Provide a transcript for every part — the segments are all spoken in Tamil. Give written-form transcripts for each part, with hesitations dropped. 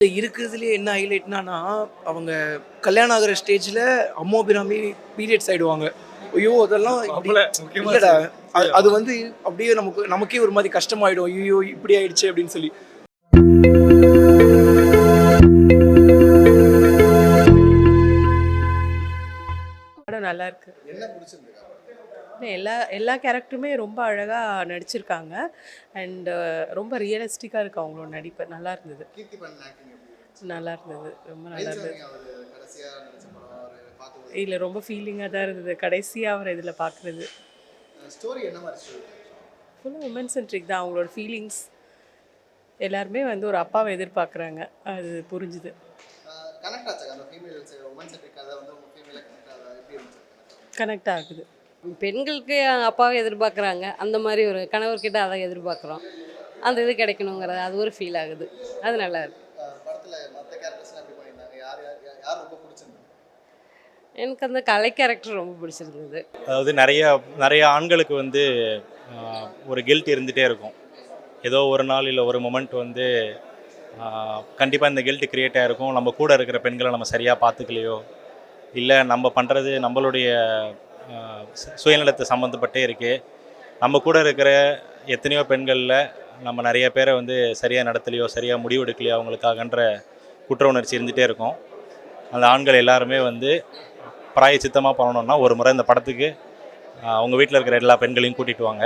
இருக்கிறதுலே என்ன ஹைலைட்னா அவங்க கல்யாணம் ஆகிற ஸ்டேஜில் அம்மோ பிராமி பீரியட்ஸ் ஆகிடுவாங்க. ஐயோ அதெல்லாம் இல்லைடா, அது வந்து அப்படியே நமக்கே ஒரு மாதிரி கஷ்டமாயிடும். ஐயோ இப்படி ஆயிடுச்சு அப்படின்னு சொல்லி. படம் நல்லா இருக்கு. எல்லா எல்லா கேரக்டருமே ரொம்ப அழகாக நடிச்சிருக்காங்க. அண்டு ரொம்ப ரியலிஸ்டிக்காக இருக்கு அவங்களோட நடிப்பு. நல்லா இருந்தது, நல்லா இருந்தது, ரொம்ப நல்லா இருந்தது. இல்லை, ரொம்ப ஃபீலிங்காக தான் இருந்தது கடைசியாக அவர் இதில் பார்க்குறது. ஃபுல்லாக உமன் சென்ட்ரிக் தான். அவங்களோட ஃபீலிங்ஸ் எல்லாருமே வந்து ஒரு அப்பாவை எதிர்பார்க்குறாங்க, அது புரிஞ்சுது. கனெக்ட் ஆகுது. பெண்களுக்கு அப்பாவை எதிர்பார்க்குறாங்க, அந்த மாதிரி ஒரு கணவர்கிட்ட அதை எதிர்பார்க்குறோம். அந்த இது கிடைக்கணுங்கிறது அது ஒரு ஃபீல் ஆகுது. அது நல்லா இருக்கு. எனக்கு அந்த கலை கேரக்டர் ரொம்ப பிடிச்சிருந்தது. அதாவது நிறைய ஆண்களுக்கு வந்து ஒரு கில்ட் இருந்துகிட்டே இருக்கும். ஏதோ ஒரு நாள் இல்லை ஒரு மொமெண்ட் வந்து கண்டிப்பாக இந்த கில்ட் க்ரியேட் ஆகிருக்கும். நம்ம கூட இருக்கிற பெண்களை நம்ம சரியாக பார்த்துக்கலையோ, இல்லை நம்ம பண்ணுறது நம்மளுடைய சுயநலத்தை சம்மந்தப்பட்டே இருக்குது. நம்ம கூட இருக்கிற எத்தனையோ பெண்களில் நம்ம நிறைய பேரை வந்து சரியாக நடத்தலையோ, சரியாக முடிவெடுக்கலையோ அவங்களுக்காகன்ற குற்ற உணர்ச்சி இருந்துகிட்டே இருக்கும். அந்த ஆண்கள் எல்லாருமே வந்து பிராயச்சித்தமாக பண்ணணுன்னா ஒரு முறை இந்த படத்துக்கு உங்கள் வீட்டில் இருக்கிற எல்லா பெண்களையும் கூட்டிகிட்டு வாங்க.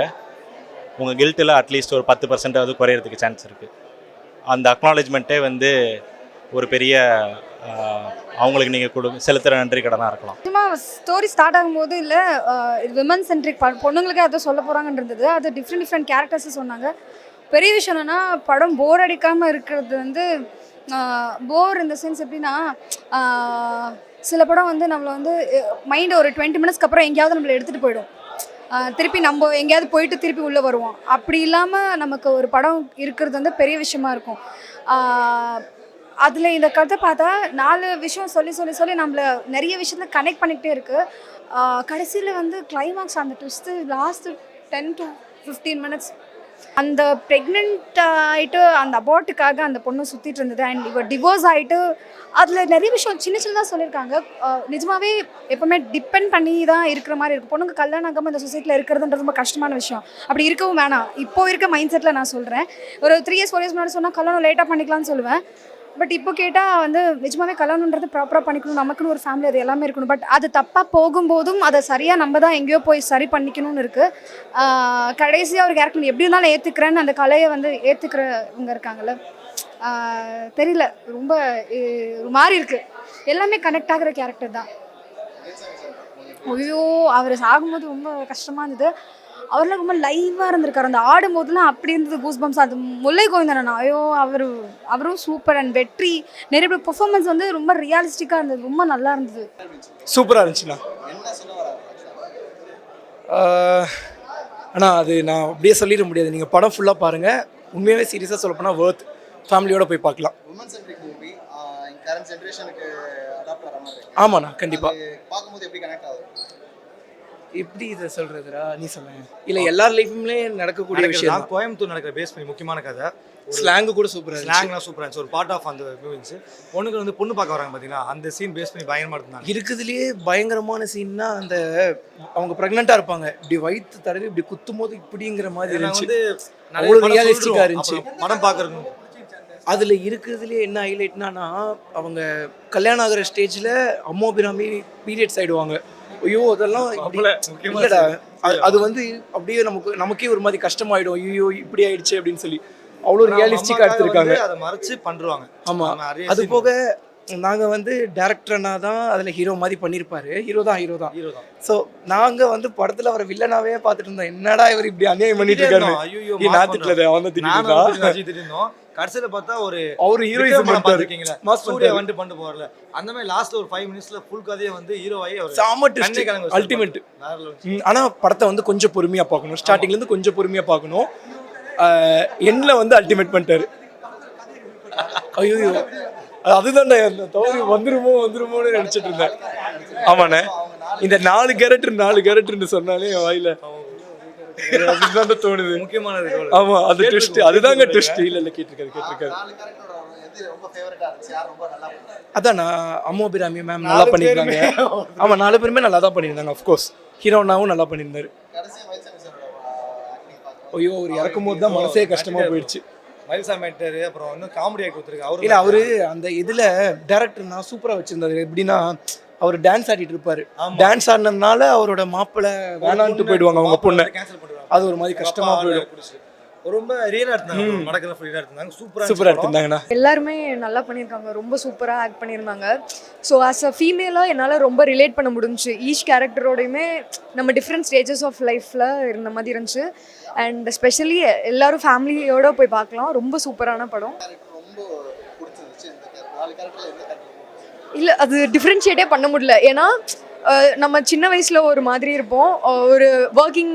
உங்கள் கில்ட்டில் அட்லீஸ்ட் ஒரு 10% குறையிறதுக்கு சான்ஸ் இருக்குது. அந்த அக்னாலேஜ்மெண்ட்டே வந்து ஒரு பெரிய அவங்களுக்கு நீங்கள் செலுத்துகிற நன்றி கடனாக இருக்கலாம். சும்மா ஸ்டோரி ஸ்டார்ட் ஆகும்போது இல்லை விமன் சென்ட்ரிக் பொண்ணுங்களுக்கே அதை சொல்ல போகிறாங்கன்றது, அது டிஃப்ரெண்ட் கேரக்டர்ஸு சொன்னாங்க. பெரிய விஷயம் என்னென்னா படம் போர் அடிக்காமல் இருக்கிறது வந்து போர் இந்த சென்ஸ் எப்படின்னா, சில படம் வந்து நம்மளை வந்து மைண்டை ஒரு 20 மினிட்ஸ்க்கு அப்புறம் எங்கேயாவது நம்மளை எடுத்துகிட்டு போயிடும். திருப்பி நம்ம எங்கேயாவது போயிட்டு திருப்பி உள்ளே வருவோம். அப்படி இல்லாமல் நமக்கு ஒரு படம் இருக்கிறது வந்து பெரிய விஷயமா இருக்கும். அதில் இந்த கதை பார்த்தா 4 விஷயம் சொல்லி நம்மளை நிறைய விஷயத்தில் கனெக்ட் பண்ணிக்கிட்டே இருக்குது. கடைசியில் வந்து கிளைமாக்ஸ் அந்த ட்விஸ்ட்டு லாஸ்ட்டு 10 to 15 மினிட்ஸ் அந்த ப்ரெக்னென்ட் ஆகிட்டு அந்த அபார்ட்டுக்காக அந்த பொண்ணு சுற்றிட்டு இருந்தது. அண்ட் இவர் டிவோர்ஸ் ஆகிட்டு அதில் நிறைய விஷயம் சின்னதாக சொல்லியிருக்காங்க. நிஜமாகவே எப்போவுமே டிபெண்ட் பண்ணி தான் இருக்கிற மாதிரி இருக்குது. பொண்ணுங்க கல்யாணம் ஆகாமல் இந்த சொசைட்டியில் இருக்கிறதுன்றது ரொம்ப கஷ்டமான விஷயம். அப்படி இருக்கவும் வேணாம். இப்போது இருக்க மைண்ட் செட்டில் நான் சொல்கிறேன். ஒரு 3 years 4 years முன்னாடி சொன்னால் கல்யாணம் லேட்டாக பண்ணிக்கலாம்னு சொல்லுவேன். பட் இப்போ கேட்டால் வந்து நிஜமாவே கல்யாணன்றது ப்ராப்பராக பண்ணிக்கணும், நமக்குன்னு ஒரு ஃபேமிலி அது எல்லாமே இருக்கணும். பட் அது தப்பாக போகும்போதும் அதை சரியாக நம்ம தான் எங்கேயோ போய் சரி பண்ணிக்கணும்னு இருக்குது. கடைசியாக ஒரு கேரக்டர் எப்படி இருந்தாலும் ஏற்றுக்கிறேன்னு அந்த கலையை வந்து ஏற்றுக்கிறவங்க இருக்காங்கல்ல, தெரியல, ரொம்ப ஒரு மாதிரி இருக்குது. எல்லாமே கனெக்ட் ஆகிற கேரக்டர் தான். ஐயோ அவர் சாகும்போது ரொம்ப கஷ்டமாக இருந்தது. அவர்லாம் ரொம்ப லைவாக இருந்திருக்காரு. அந்த ஆடும்போதுலாம் அப்படி இருந்தது கூஸ் பம்ஸ். அது முல்லை கோவிந்தனா, ஐயோ அவரும் சூப்பர். அண்ட் வெற்றி நிறைய பேர் பெர்ஃபார்மன்ஸ் வந்து ரொம்ப ரியலிஸ்டிக்காக இருந்தது, ரொம்ப நல்லா இருந்தது, சூப்பராக இருந்துச்சுண்ணா. ஆனால் அது நான் அப்படியே சொல்லிட முடியாது. நீங்கள் படம் ஃபுல்லாக பாருங்கள். உண்மையாகவே சீரியஸாக சொல்லப்போனால் வர்த், ஃபேமிலியோடு போய் பார்க்கலாம். ஆமாண்ணா, கண்டிப்பாக. எப்படி இதை சொல்றதுடா, நீ சொல்ல. இல்லை, எல்லார் லைஃப்லேயே நடக்கக்கூடிய விஷயம். கோயம்புத்தூர் நடக்கிற பேஸ் பண்ணி முக்கியமான கதை. ஸ்லாங்கு கூட சூப்பராக, ஸ்லாங்லாம் சூப்பராக இருந்துச்சு. ஒரு பார்ட் ஆஃப் அந்த மூவிஸ். பொண்ணுங்க வந்து பொண்ணு பார்க்க வராங்க பார்த்தீங்கன்னா, அந்த சீன் பேஸ் பண்ணி பயங்கரமாக இருந்தாங்க. இருக்குதுலேயே பயங்கரமான சீன்னா அந்த அவங்க ப்ரெக்னெண்ட்டாக இருப்பாங்க, இப்படி வயிற்று தடவி இப்படி குத்தும் போது இப்படிங்கிற மாதிரி வந்து அவ்வளோ ரியலிஸ்டிக்காக இருந்துச்சு படம் பார்க்குறதுக்கு. அதில் இருக்கிறதுலே என்ன ஹைலைட்னா அவங்க கல்யாணம் ஆகிற ஸ்டேஜில் அம்மோ பிராமி பீரியட்ஸ் ஆகிடுவாங்க. ஐயோ அதெல்லாம் இல்லைடா, அது வந்து அப்படியே நமக்கே ஒரு மாதிரி கஷ்டமாயிடும். ஐயோ இப்படி ஆயிடுச்சு அப்படின்னு சொல்லி அவ்வளோ ரியலிஸ்டிக்காக எடுத்திருக்காங்க. அதை மறைச்சு பண்ணுவாங்க. ஆமாம். அது போக நாங்கள் வந்து டேரக்டர்னா தான் அதில் ஹீரோ மாதிரி பண்ணியிருப்பாரு. ஹீரோ தான். ஸோ நாங்கள் வந்து படத்தில் அவரை வில்லனாவே பார்த்துட்டு இருந்தோம். என்னடா இவர் இப்படி அநியாயம் பண்ணிட்டு இருக்காரு. நாத்துக்குள்ள அவன் திட்டிருந்தோம். கடைசியில் பார்த்தா அவர் ஹீரோயிசம் பண்ணிருக்கீங்களா, சூர்யா வந்து பண்ணிட்டு போறல. அந்த மாதிரி லாஸ்ட்ல ஒரு 5 மினிட்ஸ்ல ஃபுல் கதையை வந்து ஹீரோவாயி அவர் சாம ட்விஸ்ட் அல்டிமேட். ஆனால் படத்தை வந்து கொஞ்சம் பொறுமையாக பார்க்கணும். ஸ்டார்டிங்லேருந்து கொஞ்சம் பொறுமையாக பார்க்கணும். எண்ணில் வந்து அல்டிமேட் பண்ணிட்டாரு. ஐயோ அதுதான்டா தவறு வந்துருமோன்னு நினச்சிட்டு இருந்தேன். ஆமாண்ணே, இந்த 4 கேரக்டர்னு சொன்னாலே வாயில அதுதான் தோணுது. முக்கியமானது. ஆமா, அது ட்விஸ்ட், அதுதாங்க ட்விஸ்ட். இல்ல கேட்டிருக்காரு. அதான் நான் அம்மு அபிராமி மேம் நல்லா பண்ணியிருந்தாங்க. ஆமாம் 4 பேருமே நல்லா தான் பண்ணியிருந்தாங்க. அஃப்கோர்ஸ் ஹீரோனாவும் நல்லா பண்ணியிருந்தாரு. ஐயோ அவர் இறக்கும் போது தான் மனசே கஷ்டமாக போயிடுச்சு. மயில்சாமி ஆக்டர் அப்புறம் இன்னும் காமெடி ஆக்டர் கொடுத்துருக்கு அவரு. இல்லை அவரு அந்த இதில் டேரக்டர் நான் சூப்பராக வச்சிருந்தாரு. எப்படின்னா அவர் டான்ஸ் ஆடிட்டு இருப்பாரு. டான்ஸ் ஆடினதுனால அவரோட மாப்பிள்ளை வேணான்ட்டு போயிடுவாங்க அவங்க பொண்ணை. கேன்சல் பண்ணுவாங்க. அது ஒரு மாதிரி கஷ்டமாக போயிடும். ரொம்ப ரியலா எடுத்தாங்க. மடக்கல ஃப்ரீயா எடுத்தாங்க. சூப்பராக எடுத்திருந்தாங்கண்ணா. எல்லாருமே நல்லா பண்ணியிருக்காங்க, ரொம்ப சூப்பராக ஆக்ட் பண்ணியிருந்தாங்க. ஸோ ஆஸ் அ ஃபீமேலாக என்னால் ரொம்ப ரிலேட் பண்ண முடிஞ்சுச்சு. ஈச் கேரக்டரோடையுமே நம்ம டிஃப்ரெண்ட் ஸ்டேஜஸ் ஆஃப் லைஃப்பில் இருந்த மாதிரி இருந்துச்சு. அண்ட் ஸ்பெஷலி எல்லாரும் ஃபேமிலியோடு போய் பார்க்கலாம். ரொம்ப சூப்பரான படம். இல்லை அது டிஃப்ரென்ஷியேட்டே பண்ண முடியல. ஏன்னா நம்ம சின்ன வயசில் ஒரு மாதிரி இருப்போம். ஒரு ஒர்க்கிங்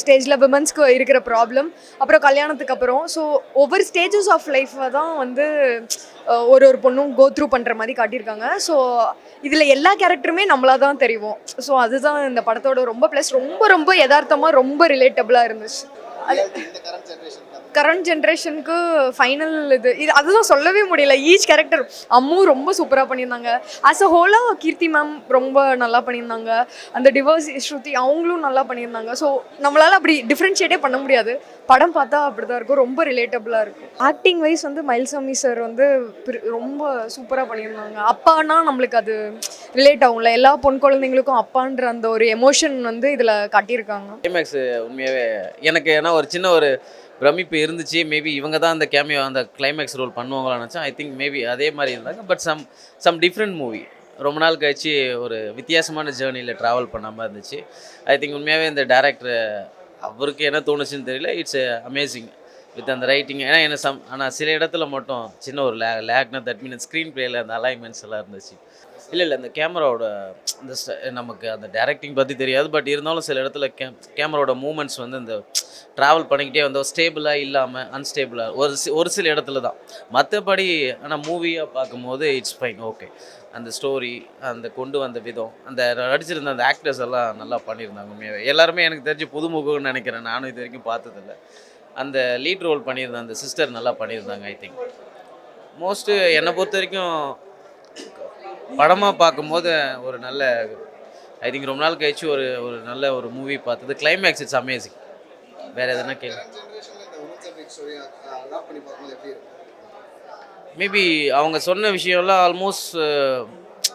ஸ்டேஜில் விமன்ஸ்க்கு இருக்கிற ப்ராப்ளம், அப்புறம் கல்யாணத்துக்கு அப்புறம். ஸோ ஒவ்வொரு ஸ்டேஜஸ் ஆஃப் லைஃப்பை தான் வந்து ஒரு பொண்ணும் கோ த்ரூ பண்ணுற மாதிரி காட்டியிருக்காங்க. ஸோ இதில் எல்லா கேரக்டருமே நம்மளாக தான் தெரியும். ஸோ அதுதான் இந்த படத்தோட ரொம்ப ப்ளஸ். ரொம்ப ரொம்ப யதார்த்தமாக ரொம்ப ரிலேட்டபுளாக இருந்துச்சு. கரண்ட் ஜென்ரேஷனுக்கு ஃபைனல் அதுதான் சொல்லவே முடியல. ஈச் கேரக்டர் அம்மு ரொம்ப சூப்பராக பண்ணியிருந்தாங்க. ஆஸ் அ ஹோலாக கீர்த்தி மேம் ரொம்ப நல்லா பண்ணியிருந்தாங்க. அந்த டிவோர்ஸ் ஸ்ருதி அவங்களும் நல்லா பண்ணியிருந்தாங்க. ஸோ நம்மளால் அப்படி டிஃப்ரென்ஷியேட்டே பண்ண முடியாது. படம் பார்த்தா அப்படி தான் இருக்கும். ரொம்ப ரிலேட்டபுளாக இருக்கும். ஆக்டிங் வைஸ் வந்து மயில்சாமி சார் வந்து ரொம்ப சூப்பராக பண்ணியிருந்தாங்க. அப்பானா நம்மளுக்கு அது ரிலேட் ஆகும்ல. எல்லா பொன் குழந்தைங்களுக்கும் அப்பான்ற அந்த ஒரு எமோஷன் வந்து இதில் காட்டியிருக்காங்க. கிளைமேக்ஸ் உண்மையாகவே எனக்கு ஏன்னா ஒரு சின்ன ஒரு பிரமிப்பு இருந்துச்சு. மேபி இவங்க தான் அந்த கேமியோ அந்த கிளைமேக்ஸ் ரோல் பண்ணுவாங்களான்னு நினச்சேன். ஐ திங்க் மேபி அதே மாதிரி இருந்தாங்க. But some different movie. ரொம்ப நாள் கழிச்சு ஒரு வித்தியாசமான ஜேர்னியில் ட்ராவல் பண்ணாமல் இருந்துச்சு. ஐ திங்க் உண்மையாகவே இந்த டேரக்டர் அவருக்கு என்ன தோணுச்சுன்னு தெரியல. இட்ஸ் அமேசிங் வித் அந்த ரைட்டிங். ஏன்னா என்ன ஆனால் சில இடத்துல மட்டும் சின்ன ஒரு லேக்னா தட் மீன் ஸ்க்ரீன் ப்ளேயில் அந்த அலைன்மெண்ட்ஸ் எல்லாம் இருந்துச்சு. இல்லை அந்த கேமராவோட அந்த நமக்கு அந்த டைரக்டிங் பற்றி தெரியாது. பட் இருந்தாலும் சில இடத்துல கேமராவோட மூமெண்ட்ஸ் வந்து இந்த ட்ராவல் பண்ணிக்கிட்டே வந்து ஸ்டேபிளாக இல்லாமல் அன்ஸ்டேபிளாக ஒரு சில இடத்துல தான். மற்றபடி ஆனால் மூவியாக பார்க்கும்போது இட்ஸ் ஃபைன், ஓகே. அந்த ஸ்டோரி, அந்த கொண்டு வந்த விதம், அந்த நடிச்சிருந்த அந்த ஆக்டர்ஸ் எல்லாம் நல்லா பண்ணியிருந்தாங்க. உண்மையாகவே எல்லாருமே எனக்கு தெரிஞ்சு புதுமுகம்னு நினைக்கிறேன். நானும் இது வரைக்கும் பார்த்ததில்லை. அந்த லீட் ரோல் பண்ணியிருந்த அந்த சிஸ்டர் நல்லா பண்ணியிருந்தாங்க. ஐ திங்க் மோஸ்ட்டு என்னை பொறுத்த வரைக்கும் படமாக பார்க்கும்போது ஒரு நல்ல ஐ திங்க் ரொம்ப நாள் கழிச்சு ஒரு நல்ல ஒரு மூவி பார்த்தது. Climax it's amazing. வேறு எதுனா கேள்வி? மேபி அவங்க சொன்ன விஷயம்லாம் ஆல்மோஸ்ட்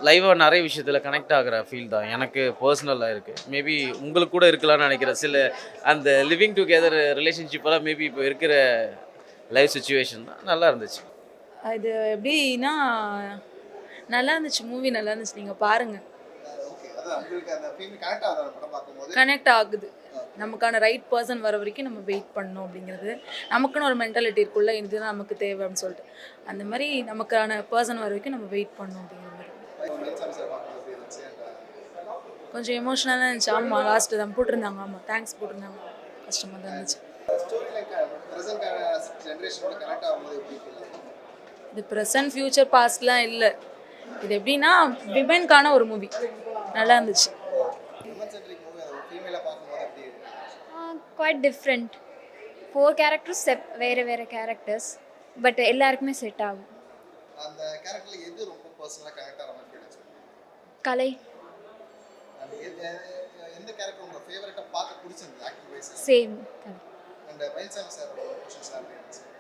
லைவாக நிறைய விஷயத்தில் கனெக்ட் ஆகிற ஃபீல் தான் எனக்கு பர்சனலாக இருக்குது. மேபி உங்களுக்கு கூட இருக்கலாம்னு நினைக்கிறேன். சில அந்த லிவிங் டுகெதர் ரிலேஷன்ஷிப்பெல்லாம் மேபி இப்போ இருக்கிற லைஃப் சுச்சுவேஷன் தான் நல்லா இருந்துச்சு. அது எப்படின்னா நல்லா இருந்துச்சு. மூவி நல்லா இருந்துச்சு. நீங்கள் பாருங்கள். கனெக்ட் ஆகுது. நமக்கான ரைட் பர்சன் வர வரைக்கும் நம்ம வெயிட் பண்ணணும் அப்படிங்கிறது நமக்குன்னு ஒரு மென்டாலிட்டி இருக்குள்ள. இதுதான் நமக்கு தேவை அப்படின்னு சொல்லிட்டு அந்த மாதிரி நமக்கான பர்சன் வர வரைக்கும் நம்ம வெயிட் பண்ணணும் அப்படிங்கிற மாதிரி கொஞ்சம் எமோஷனலாக இருந்துச்சு. ஆமாம் லாஸ்ட்டு தான் போட்டிருந்தாங்க. ஆமாம் தேங்க்ஸ் போட்டிருந்தாங்க. கஷ்டமாக தான் இருந்துச்சு. இது ப்ரெசன்ட் ஃப்யூச்சர் பாஸ்ட்லாம் இல்லை. இது எப்படின்னா விமென்கான ஒரு மூவி. நல்லா இருந்துச்சு. Quite different. 4 கேரக்டர்ஸ் வேறு வேறு கேரக்டர்ஸ், பட் எல்லாருக்குமே செட் ஆகும். அந்த கேரக்டர்ல எது ரொம்ப பர்சனலா கனெக்ட் ஆற மாதிரி இருந்துச்சு? கலை. எந்த கேரக்டர் உங்க ஃபேவரட்டா பார்க்க பிடிச்சிருந்தது ஆக்டிங் வைஸ்? சேம் கலை. அந்த Mayilsamy sir question sir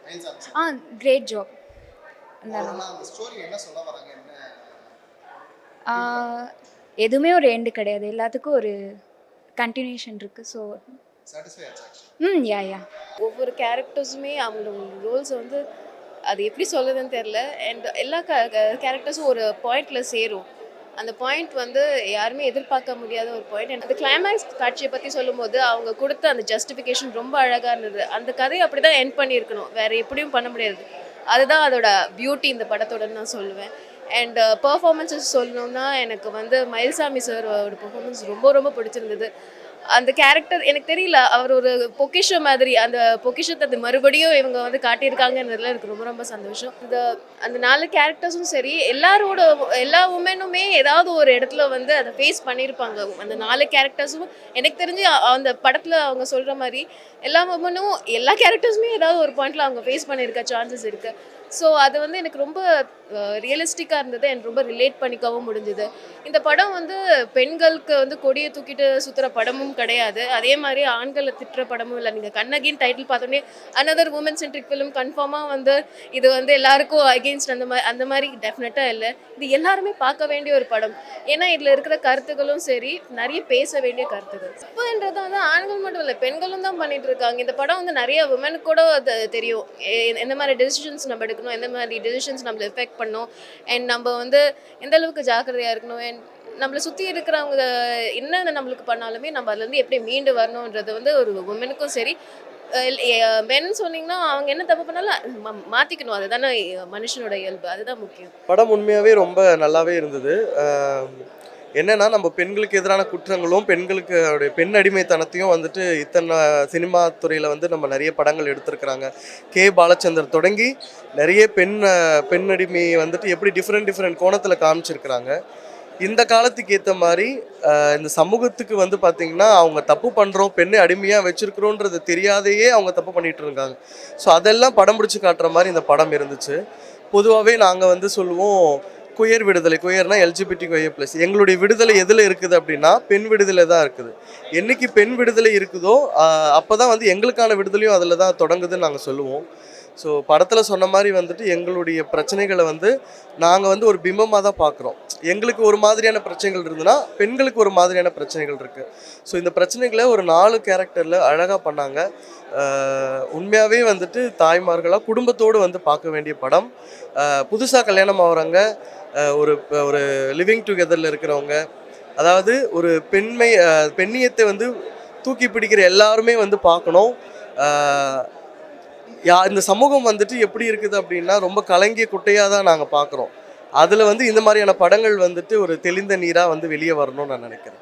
Mayilsamy sir great job. அந்த ஸ்டோரி என்ன சொல்ல வராங்க? என்ன எதுவுமே ஒரு எண்டு கிடையாது. எல்லாத்துக்கும் ஒரு கண்டினியூஷன் இருக்குது. ஸோ சாட்டிஸ்ஃபை ஆச்சு. யா ஒவ்வொரு கேரக்டர்ஸுமே அவங்களோட ரோல்ஸை வந்து அது எப்படி சொல்லுதுன்னு தெரில. அண்ட் எல்லா கேரக்டர்ஸும் ஒரு பாயிண்டில் சேரும். அந்த பாயிண்ட் வந்து யாருமே எதிர்பார்க்க முடியாத ஒரு பாயிண்ட். அந்த கிளைமேக்ஸ் காட்சியை பற்றி சொல்லும்போது அவங்க கொடுத்த அந்த ஜஸ்டிஃபிகேஷன் ரொம்ப அழகாக இருந்தது. அந்த கதையை அப்படி தான் எண்ட் பண்ணியிருக்கணும். வேறு எப்படியும் பண்ண முடியாது. அதுதான் அதோட பியூட்டி இந்த படத்தோடன்னு நான் சொல்லுவேன். அண்ட் பர்ஃபார்மன்ஸஸ் சொல்லணுன்னா எனக்கு வந்து மயில்சாமி சாரோட பர்ஃபார்மன்ஸ் ரொம்ப ரொம்ப பிடிச்சிருந்தது. அந்த கேரக்டர் எனக்கு தெரியல, அவர் ஒரு பொக்கிஷம் மாதிரி. அந்த பொக்கிஷத்தை அது மறுபடியும் இவங்க வந்து காட்டியிருக்காங்கன்றதுல எனக்கு ரொம்ப ரொம்ப சந்தோஷம். அந்த 4 கேரக்டர்ஸும் சரி, எல்லா உமனுமே ஏதாவது ஒரு இடத்துல வந்து அதை ஃபேஸ் பண்ணியிருப்பாங்க. அந்த 4 கேரக்டர்ஸும் எனக்கு தெரிஞ்சு அந்த படத்தில் அவங்க சொல்கிற மாதிரி எல்லா உமனும் எல்லா கேரக்டர்ஸுமே ஏதாவது ஒரு பாயிண்டில் அவங்க ஃபேஸ் பண்ணியிருக்க சான்சஸ் இருக்குது. ஸோ அது வந்து எனக்கு ரொம்ப ரியலிஸ்டிக்காக இருந்தது அண்ட் ரொம்ப ரிலேட் பண்ணிக்கவும் முடிஞ்சுது. இந்த படம் வந்து பெண்களுக்கு வந்து கொடியை தூக்கிட்டு சுற்றுற படமும் கிடையாது, அதே மாதிரி ஆண்களை திட்டுற படமும் இல்லை. நீங்கள் கண்ணகின்னு டைட்டில் பார்த்தோன்னே அனதர் உமன் சென்ட்ரிக் ஃபிலிம் கன்ஃபார்மாக வந்து இது வந்து எல்லாருக்கும் அகெயின்ஸ்ட் அந்த மாதிரி டெஃபினட்டாக இல்லை. இது எல்லாருமே பார்க்க வேண்டிய ஒரு படம். ஏன்னா இதில் இருக்கிற கருத்துக்களும் சரி, நிறைய பேச வேண்டிய கருத்துக்கள். தப்புன்றது வந்து ஆண்கள் மட்டும் இல்லை, பெண்களும் தான் பண்ணிட்டு இருக்காங்க. இந்த படம் வந்து நிறைய உமனுக்கு கூட அது தெரியும், எந்த மாதிரி டெசிஷன்ஸ் நம்ம எடுக்கணும், எந்த மாதிரி டெசிஷன்ஸ் நம்மளை எஃபெக்ட் பண்ணணும், அண்ட் நம்ம வந்து எந்த அளவுக்கு ஜாக்கிரதையாக இருக்கணும், அண்ட் நம்மளை சுற்றி இருக்கிறவங்க என்ன நம்மளுக்கு பண்ணாலுமே நம்ம அதுலேருந்து எப்படி மீண்டு வரணுன்றது வந்து ஒரு உமனுக்கும் சரி, மென் சொன்னீங்கன்னா அவங்க என்ன தப்பு பண்ணாலும் மாற்றிக்கணும். அதுதானே மனுஷனோட இயல்பு, அதுதான் முக்கியம். படம் உண்மையாகவே ரொம்ப நல்லாவே இருந்தது. என்னன்னா நம்ம பெண்களுக்கு எதிரான குற்றங்களும் பெண்களுக்கு பெண் அடிமைத்தனத்தையும் வந்துட்டு இத்தனை சினிமா துறையில் வந்து நம்ம நிறைய படங்கள் எடுத்திருக்கிறாங்க. கே பாலச்சந்தர் தொடங்கி நிறைய பெண் அடிமை வந்துட்டு எப்படி டிஃப்ரெண்ட் கோணத்தில் காமிச்சிருக்கிறாங்க. இந்த காலத்துக்கு ஏற்ற மாதிரி இந்த சமூகத்துக்கு வந்து பார்த்திங்கன்னா அவங்க தப்பு பண்ணுறோம், பெண்ணை அடிமையாக வச்சுருக்கிறோன்றது தெரியாதையே அவங்க தப்பு பண்ணிகிட்டு இருக்காங்க. ஸோ அதெல்லாம் படம் பிடிச்சி காட்டுற மாதிரி இந்த படம் இருந்துச்சு. பொதுவாகவே நாங்கள் வந்து சொல்லுவோம் குயர் விடுதலை, குயர்னா எல்ஜிபிடி குயர் ப்ளஸ், எங்களுடைய விடுதலை எதில் இருக்குது அப்படின்னா பெண் விடுதலை தான் இருக்குது. என்றைக்கு பெண் விடுதலை இருக்குதோ அப்போ தான் வந்து எங்களுக்கான விடுதலையும் அதில் தான் தொடங்குதுன்னு நாங்கள் சொல்லுவோம். ஸோ படத்தில் சொன்ன மாதிரி வந்துட்டு எங்களுடைய பிரச்சனைகளை வந்து நாங்கள் வந்து ஒரு பிம்பமாக தான் பார்க்குறோம். எங்களுக்கு ஒரு மாதிரியான பிரச்சனைகள் இருந்ததுன்னா பெண்களுக்கு ஒரு மாதிரியான பிரச்சனைகள் இருக்குது. ஸோ இந்த பிரச்சனைகளை ஒரு 4 கேரக்டரில் அழகாக பண்ணாங்க. உண்மையாகவே வந்துட்டு தாய்மார்களாக குடும்பத்தோடு வந்து பார்க்க வேண்டிய படம். புதுசாக கல்யாணம் ஆகிறவங்க, ஒரு லிவிங் டுகெதரில் இருக்கிறவங்க, அதாவது ஒரு பெண்ணியத்தை வந்து தூக்கி பிடிக்கிற எல்லாருமே வந்து பார்க்கணும். இந்த சமூகம் வந்துட்டு எப்படி இருக்குது அப்படின்னா ரொம்ப கலங்கிய குட்டையாக தான் நாங்கள் பார்க்குறோம். அதில் வந்து இந்த மாதிரியான படங்கள் வந்துட்டு ஒரு தெளிந்த நீராக வந்து வெளியே வரணும்னு நான் நினைக்கிறேன்.